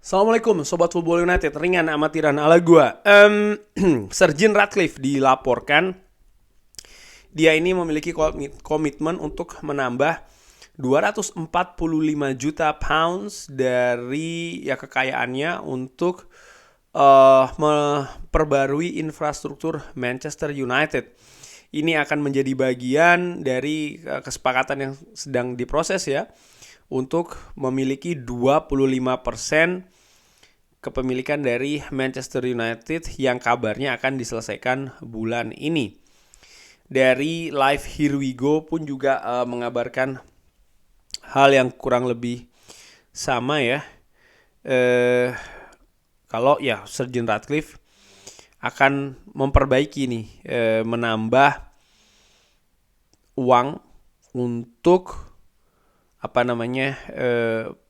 Assalamualaikum Sobat Football United, ringan amatiran ala gua. Sir Jim Ratcliffe dilaporkan dia ini memiliki komitmen untuk menambah 245 juta pounds dari kekayaannya untuk memperbarui infrastruktur Manchester United. Ini akan menjadi bagian dari kesepakatan yang sedang diproses ya, untuk memiliki 25% kepemilikan dari Manchester United yang kabarnya akan diselesaikan bulan ini. Dari Live Here We Go pun juga mengabarkan hal yang kurang lebih sama ya. Kalau ya Sir Jim Ratcliffe akan memperbaiki nih, menambah uang untuk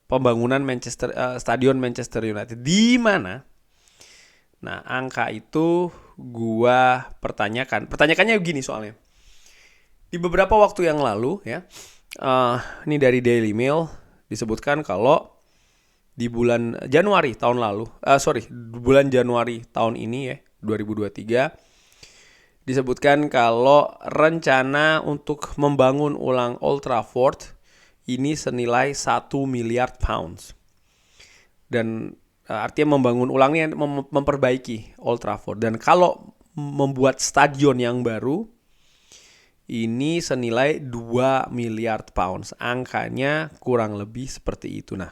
pembangunan stadion Manchester United, di mana angka itu gua pertanyakannya begini soalnya. Di beberapa waktu yang lalu ya, ini dari Daily Mail disebutkan kalau di bulan Januari tahun lalu, bulan Januari tahun ini ya, 2023, disebutkan kalau rencana untuk membangun ulang Old Trafford ini senilai 1 miliar pounds. Dan artinya membangun ulangnya, memperbaiki Old Trafford. Dan kalau membuat stadion yang baru, ini senilai 2 miliar pounds. Angkanya kurang lebih seperti itu. Nah,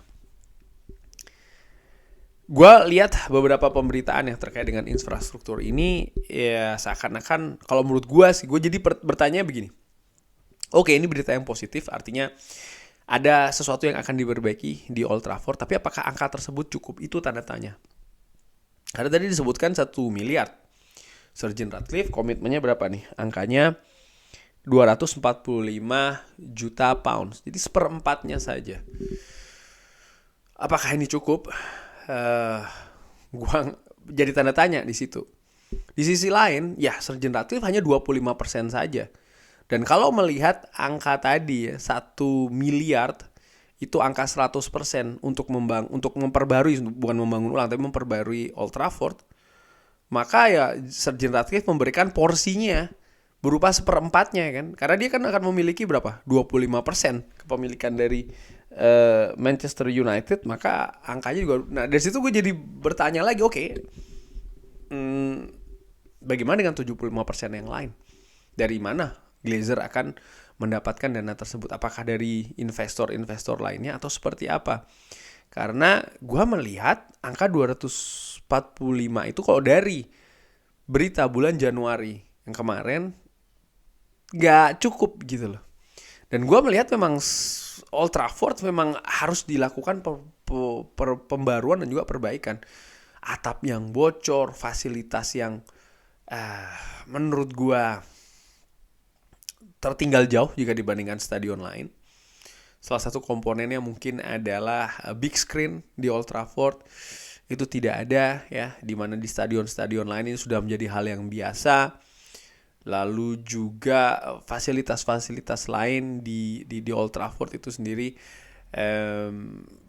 gue lihat beberapa pemberitaan yang terkait dengan infrastruktur ini, ya seakan-akan, kalau menurut gue sih, gue jadi bertanya begini. Oke, ini berita yang positif, artinya ada sesuatu yang akan diperbaiki di Old Trafford, tapi apakah angka tersebut cukup? Itu tanda tanya. Karena tadi disebutkan 1 miliar. Sir Jim Ratcliffe komitmennya berapa nih? Angkanya 245 juta pounds. Jadi seperempatnya saja. Apakah ini cukup? Gua jadi tanda tanya di situ. Di sisi lain, ya Sir Jim Ratcliffe hanya 25% saja. Dan kalau melihat angka tadi ya, 1 miliar itu angka 100% untuk memperbarui, bukan membangun ulang, tapi memperbarui Old Trafford, maka ya Sir Jim Ratcliffe memberikan porsinya berupa seperempatnya kan. Karena dia kan akan memiliki berapa? 25% kepemilikan dari Manchester United, maka angkanya juga. Nah, dari situ gue jadi bertanya lagi, oke, bagaimana dengan 75% yang lain? Dari mana Glazer akan mendapatkan dana tersebut? Apakah dari investor-investor lainnya atau seperti apa? Karena gue melihat angka 245 itu kalau dari berita bulan Januari yang kemarin gak cukup gitu loh. Dan gue melihat memang Old Trafford memang harus dilakukan pembaruan dan juga perbaikan. Atap yang bocor, fasilitas yang menurut gue tertinggal jauh jika dibandingkan stadion lain. Salah satu komponennya mungkin adalah big screen di Old Trafford. Itu tidak ada ya, di mana di stadion-stadion lain ini sudah menjadi hal yang biasa. Lalu juga fasilitas-fasilitas lain di Old Trafford itu sendiri,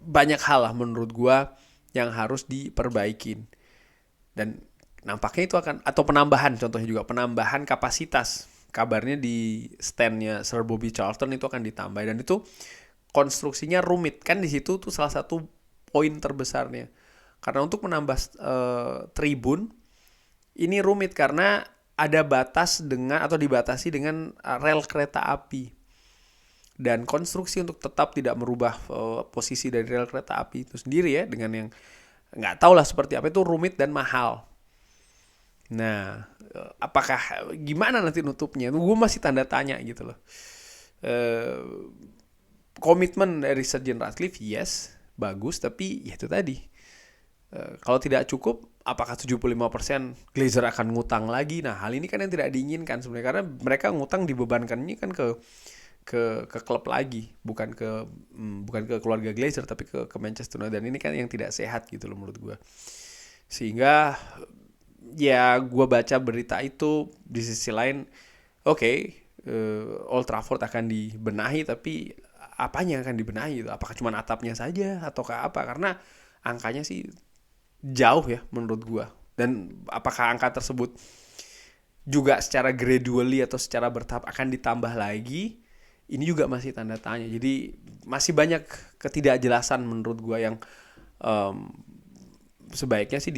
banyak hal lah menurut gua yang harus diperbaikin. Dan nampaknya itu akan, atau penambahan, contohnya juga penambahan kapasitas. Kabarnya di standnya Sir Bobby Charlton itu akan ditambah, dan itu konstruksinya rumit kan. Di situ tuh salah satu poin terbesarnya, karena untuk menambah tribun ini rumit karena ada batas dengan, atau dibatasi dengan rel kereta api, dan konstruksi untuk tetap tidak merubah posisi dari rel kereta api itu sendiri ya, dengan yang nggak tahu lah seperti apa, itu rumit dan mahal. Nah, apakah gimana nanti nutupnya? Gue masih tanda tanya gitu loh. Komitmen dari Sir Jim Ratcliffe, yes, bagus, tapi ya itu tadi. Kalau tidak cukup, apakah 75% Glazer akan ngutang lagi? Nah, hal ini kan yang tidak diinginkan sebenarnya, karena mereka ngutang dibebankan ini kan ke klub lagi, bukan ke keluarga Glazer, tapi ke Manchester United. Dan ini kan yang tidak sehat gitu loh menurut gue. Sehingga ya gue baca berita itu, di sisi lain Old Trafford akan dibenahi, tapi apanya yang akan dibenahi itu? Apakah cuma atapnya saja ataukah apa? Karena angkanya sih jauh ya menurut gua. Dan apakah angka tersebut juga secara gradually atau secara bertahap akan ditambah lagi, ini juga masih tanda tanya. Jadi masih banyak ketidakjelasan menurut gua yang sebaiknya sih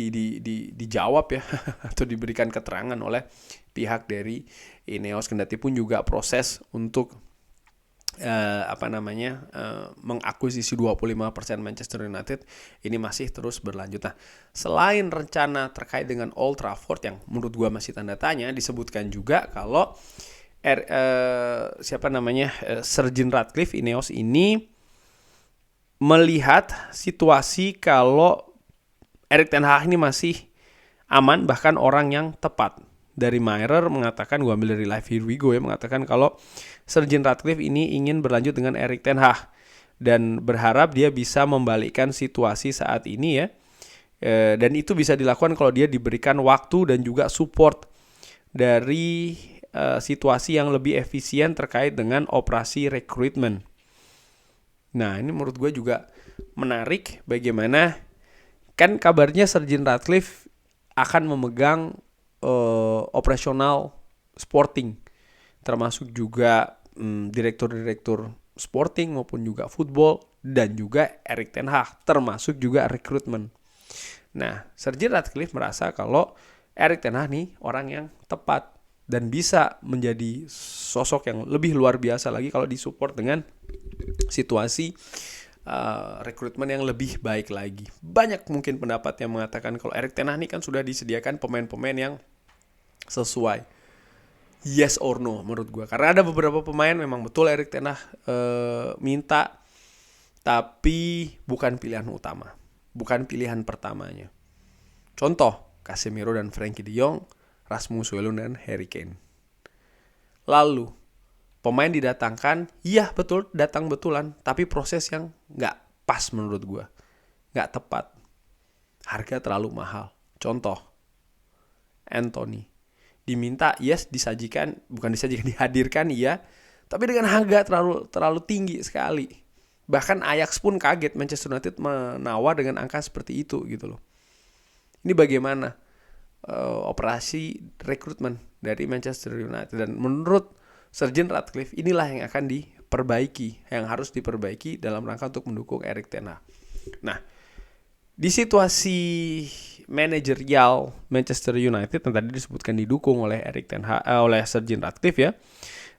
dijawab ya atau diberikan keterangan oleh pihak dari Ineos. Kendati pun juga proses untuk mengakuisisi 25% Manchester United ini masih terus berlanjut. Nah, selain rencana terkait dengan Old Trafford yang menurut gua masih tanda tanya, disebutkan juga kalau Sir Jim Ratcliffe Ineos ini melihat situasi kalau Erik ten Hag ini masih aman, bahkan orang yang tepat. Dari Mirror mengatakan, gue ambil dari Live Here We Go ya, mengatakan kalau Sir Jim Ratcliffe ini ingin berlanjut dengan Erik ten Hag dan berharap dia bisa membalikkan situasi saat ini ya. Dan itu bisa dilakukan kalau dia diberikan waktu dan juga support dari situasi yang lebih efisien terkait dengan operasi rekrutmen. Nah, ini menurut gue juga menarik bagaimana kan kabarnya Sir Jim Ratcliffe akan memegang operasional sporting, termasuk juga direktur-direktur sporting maupun juga football, dan juga Erik ten Hag, termasuk juga rekrutmen. Nah, Sir Jim Ratcliffe merasa kalau Erik ten Hag nih orang yang tepat dan bisa menjadi sosok yang lebih luar biasa lagi kalau disupport dengan situasi rekrutmen yang lebih baik lagi. Banyak mungkin pendapat yang mengatakan kalau Erik ten Hag ini kan sudah disediakan pemain-pemain yang sesuai. Yes or no menurut gue. Karena ada beberapa pemain memang betul Erik ten Hag minta, tapi bukan pilihan utama, bukan pilihan pertamanya. Contoh, Casemiro dan Frenkie de Jong, Rasmus Højlund dan Harry Kane. Lalu pemain didatangkan, iya betul, datang betulan, tapi proses yang gak pas menurut gue, gak tepat. Harga terlalu mahal. Contoh, Anthony. Diminta, yes, dihadirkan, iya, tapi dengan harga terlalu tinggi sekali. Bahkan Ajax pun kaget, Manchester United menawar dengan angka seperti itu gitu loh. Ini bagaimana operasi rekrutmen dari Manchester United, dan menurut Sir Jim Ratcliffe inilah yang akan diperbaiki, yang harus diperbaiki dalam rangka untuk mendukung Erik ten Hag. Nah, di situasi manajerial Manchester United yang tadi disebutkan didukung oleh Erik ten Hag, oleh Sir Jim Ratcliffe ya.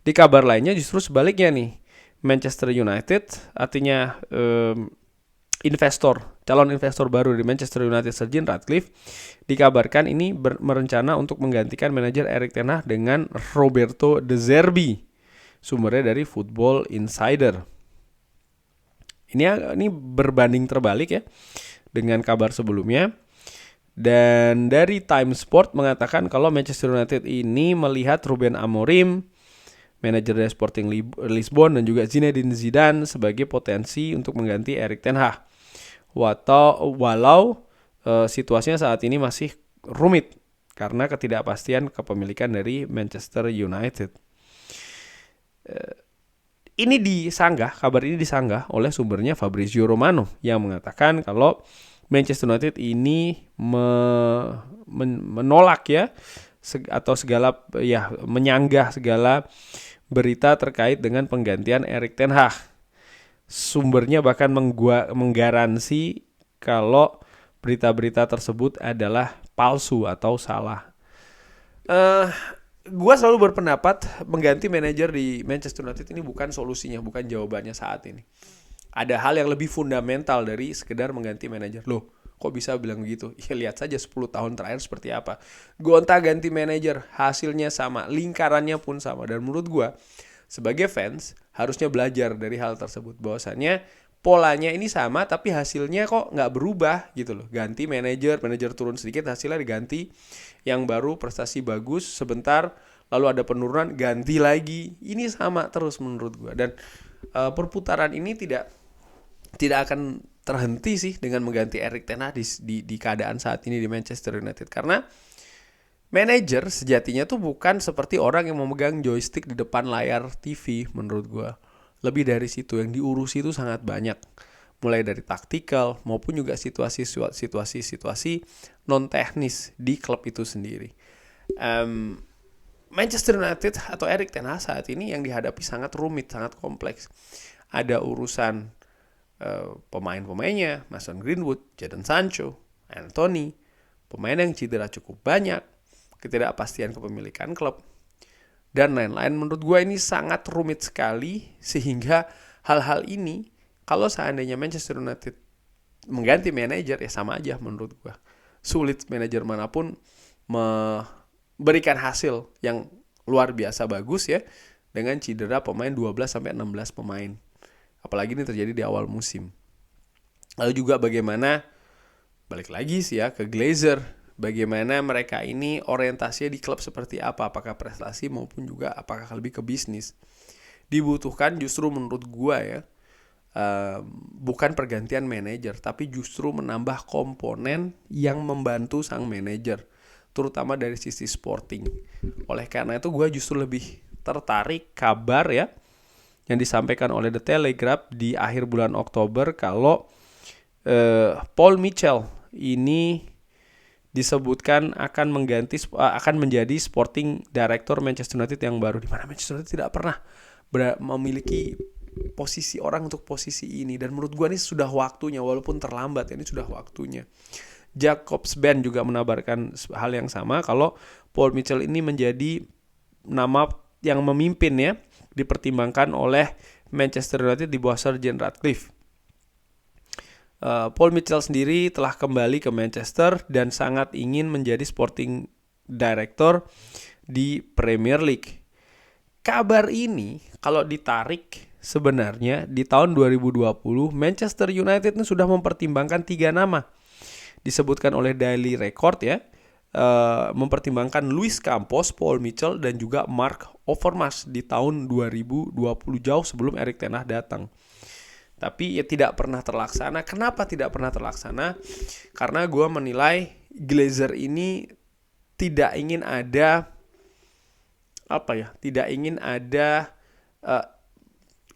Di kabar lainnya justru sebaliknya nih, Manchester United artinya calon investor baru di Manchester United, Sir Jim Ratcliffe, dikabarkan ini merencana untuk menggantikan manajer Erik ten Hag dengan Roberto De Zerbi. Sumbernya dari Football Insider. Ini berbanding terbalik ya dengan kabar sebelumnya. Dan dari Time Sport mengatakan kalau Manchester United ini melihat Ruben Amorim, manajer dari Sporting Lisbon, dan juga Zinedine Zidane sebagai potensi untuk mengganti Erik ten Hag. Walau situasinya saat ini masih rumit karena ketidakpastian kepemilikan dari Manchester United. Kabar ini disanggah oleh sumbernya Fabrizio Romano yang mengatakan kalau Manchester United ini menolak ya atau menyanggah segala berita terkait dengan penggantian Erik ten Hag. Sumbernya bahkan menggaransi kalau berita-berita tersebut adalah palsu atau salah. Gua selalu berpendapat mengganti manajer di Manchester United ini bukan solusinya, bukan jawabannya saat ini. Ada hal yang lebih fundamental dari sekedar mengganti manajer. Loh, kok bisa bilang begitu? Ya lihat saja 10 tahun terakhir seperti apa. Gonta ganti manajer, hasilnya sama, lingkarannya pun sama. Dan menurut gua, sebagai fans, harusnya belajar dari hal tersebut. Bahwasannya polanya ini sama, tapi hasilnya kok nggak berubah gitu loh. Ganti manajer turun sedikit, hasilnya diganti. Yang baru prestasi bagus sebentar, lalu ada penurunan, ganti lagi. Ini sama terus menurut gua. Dan perputaran ini tidak akan terhenti sih dengan mengganti Erik ten Hag di keadaan saat ini di Manchester United. Karena manajer sejatinya tuh bukan seperti orang yang memegang joystick di depan layar TV menurut gue. Lebih dari situ, yang diurusi itu sangat banyak. mulai dari taktikal maupun juga situasi non teknis di klub itu sendiri. Manchester United atau Erik ten Hag saat ini yang dihadapi sangat rumit, sangat kompleks. Ada urusan pemain-pemainnya, Mason Greenwood, Jadon Sancho, Anthony, pemain yang cedera cukup banyak, ketidakpastian kepemilikan klub, dan lain-lain. Menurut gue ini sangat rumit sekali, sehingga hal-hal ini kalau seandainya Manchester United mengganti manajer ya sama aja menurut gue. Sulit manajer manapun memberikan hasil yang luar biasa bagus ya dengan cedera pemain 12-16 pemain. Apalagi ini terjadi di awal musim. Lalu juga bagaimana, balik lagi sih ya ke Glazer, bagaimana mereka ini orientasinya di klub seperti apa, apakah prestasi maupun juga apakah lebih ke bisnis. Dibutuhkan justru menurut gue ya, bukan pergantian manajer, tapi justru menambah komponen yang membantu sang manajer, terutama dari sisi sporting. Oleh karena itu gue justru lebih tertarik kabar ya yang disampaikan oleh The Telegraph di akhir bulan Oktober kalau Paul Mitchell ini disebutkan akan menjadi sporting director Manchester United yang baru, di mana Manchester United tidak pernah memiliki posisi orang untuk posisi ini, dan menurut gue ini sudah waktunya, walaupun terlambat ini sudah waktunya. Jacobs Band juga menabarkan hal yang sama kalau Paul Mitchell ini menjadi nama yang memimpin ya, dipertimbangkan oleh Manchester United di bawah Sir Jim Ratcliffe. Paul Mitchell sendiri telah kembali ke Manchester dan sangat ingin menjadi sporting director di Premier League. Kabar ini kalau ditarik sebenarnya di tahun 2020 Manchester United sudah mempertimbangkan 3 nama. Disebutkan oleh Daily Record ya, mempertimbangkan Luis Campos, Paul Mitchell dan juga Mark Overmars di tahun 2020, jauh sebelum Erik ten Hag datang. Tapi ya tidak pernah terlaksana. Kenapa tidak pernah terlaksana? Karena gue menilai Glazer ini tidak ingin ada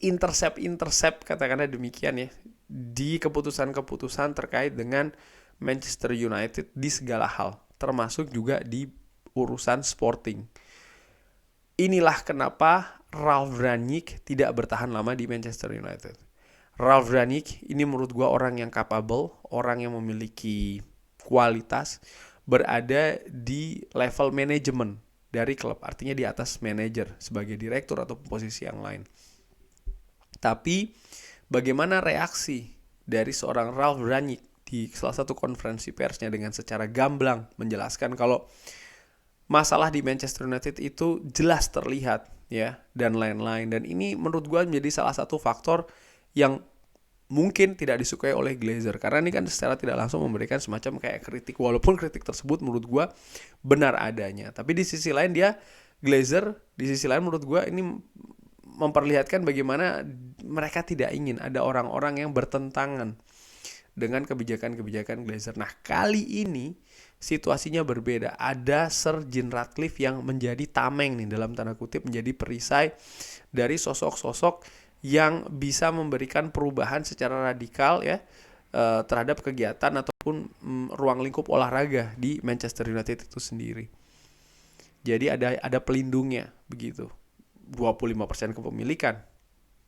intercept katakanlah demikian ya di keputusan-keputusan terkait dengan Manchester United di segala hal, termasuk juga di urusan sporting. Inilah kenapa Ralf Rangnick tidak bertahan lama di Manchester United. Ralf Rangnick ini menurut gue orang yang capable, orang yang memiliki kualitas, berada di level manajemen dari klub, artinya di atas manajer sebagai direktur atau posisi yang lain. Tapi bagaimana reaksi dari seorang Ralf Rangnick di salah satu konferensi persnya dengan secara gamblang menjelaskan kalau masalah di Manchester United itu jelas terlihat ya dan lain-lain, dan ini menurut gue menjadi salah satu faktor yang mungkin tidak disukai oleh Glazer, karena ini kan secara tidak langsung memberikan semacam kayak kritik, walaupun kritik tersebut menurut gue benar adanya. Tapi di sisi lain Glazer menurut gue ini memperlihatkan bagaimana mereka tidak ingin ada orang-orang yang bertentangan dengan kebijakan-kebijakan Glazer. Nah kali ini situasinya berbeda. Ada Sir Jim Ratcliffe yang menjadi tameng nih, dalam tanda kutip menjadi perisai dari sosok-sosok yang bisa memberikan perubahan secara radikal ya terhadap kegiatan ataupun ruang lingkup olahraga di Manchester United itu sendiri. Jadi ada pelindungnya begitu. 25% kepemilikan.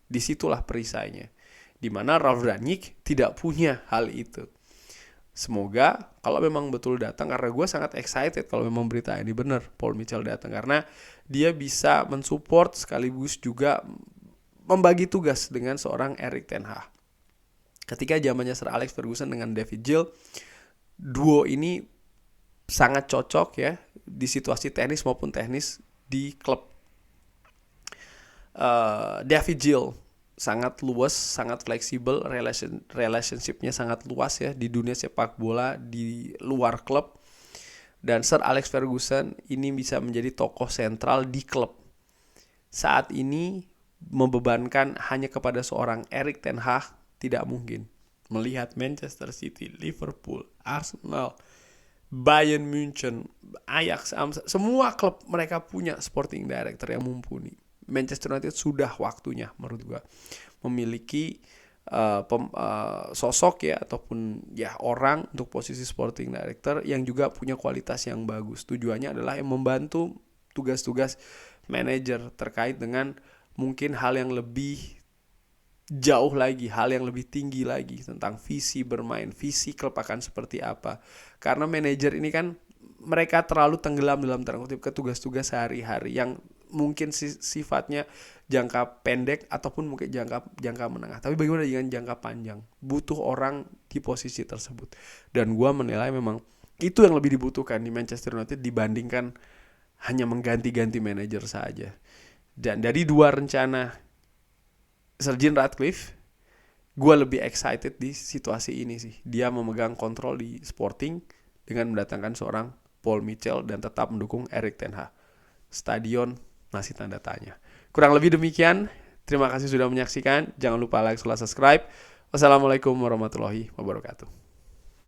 Disitulah perisainya. Di mana Ralf Rangnick tidak punya hal itu. Semoga kalau memang betul datang, karena gue sangat excited kalau memang berita ini benar Paul Mitchell datang, karena dia bisa mensupport sekaligus juga membagi tugas dengan seorang Erik ten Hag. Ketika zamannya Sir Alex Ferguson dengan David Gill, duo ini sangat cocok ya di situasi teknis maupun teknis di klub. David Gill sangat luas, sangat fleksibel, relationship-nya sangat luas ya di dunia sepak bola di luar klub. Dan Sir Alex Ferguson ini bisa menjadi tokoh sentral di klub. Saat ini membebankan hanya kepada seorang Erik ten Hag tidak mungkin. Melihat Manchester City, Liverpool, Arsenal, Bayern München, Ajax, semua klub mereka punya sporting director yang mumpuni. Manchester United sudah waktunya menurut gue memiliki sosok ya, ataupun ya orang untuk posisi sporting director yang juga punya kualitas yang bagus. Tujuannya adalah yang membantu tugas-tugas manajer terkait dengan mungkin hal yang lebih jauh lagi, hal yang lebih tinggi lagi tentang visi bermain, visi klub akan seperti apa. Karena manajer ini kan mereka terlalu tenggelam dalam tanda kutip ke tugas-tugas sehari-hari yang mungkin sifatnya jangka pendek ataupun mungkin jangka menengah. Tapi bagaimana dengan jangka panjang? Butuh orang di posisi tersebut. Dan gua menilai memang itu yang lebih dibutuhkan di Manchester United dibandingkan hanya mengganti-ganti manajer saja. Dan dari dua rencana Sir Jim Ratcliffe, gue lebih excited di situasi ini sih. Dia memegang kontrol di Sporting dengan mendatangkan seorang Paul Mitchell dan tetap mendukung Erik ten Hag. Stadion masih tanda tanya. Kurang lebih demikian. Terima kasih sudah menyaksikan. Jangan lupa like, subscribe. Wassalamualaikum warahmatullahi wabarakatuh.